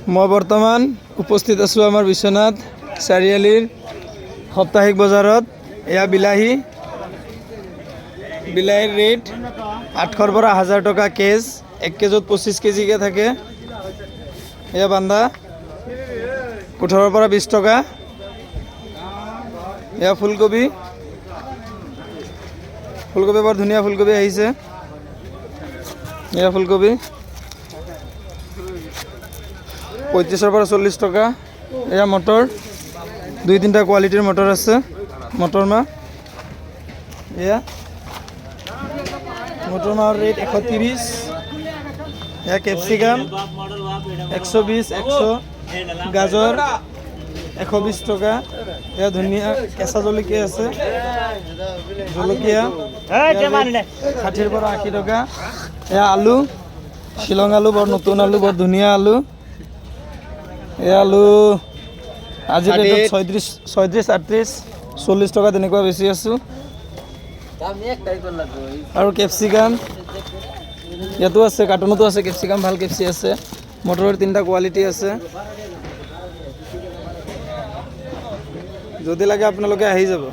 মই বৰ্তমান উপস্থিত আছোঁ আমাৰ বিশ্বনাথ চাৰিআলিৰ সাপ্তাহিক বজাৰত। এয়া বিলাহীৰ ৰেট 800ৰ পৰা 1000 টকা কেজ। 1 কেজত 25 কেজিকৈ থাকে। এয়া বান্ধা 18ৰ পৰা 20 টকা। এয়া ফুলকবি বৰ ধুনীয়া ফুলকবি আহিছে। এয়া ফুলকবি 35ৰ পৰা 40 টকা। এয়া মটৰ 2-3টা কোৱালিটিৰ মটৰ আছে। মটৰ মাহ এয়া মটৰ মাহৰ ৰেট 130। এয়া কেপচিকাম 120, 100। গাজৰ 120 টকা। এয়া ধুনীয়া কেঁচা জলকীয়া আছে। জলকীয়া 60ৰ পৰা 80 টকা। এয়া আলু শ্বিলং আলু, বৰ নতুন আলু, বৰ ধুনীয়া আলু। এই আলু আজি ৰেটত 36, 38, 40 টকা তেনেকুৱা বেছি আছোঁ। আৰু কেপচিকাম ইয়াতো আছে, কাৰ্টুনতো আছে কেপচিকাম। ভাল কেপচি আছে। মটৰৰ 3টা কোৱালিটি আছে। যদি লাগে আপোনালোকে আহি যাব।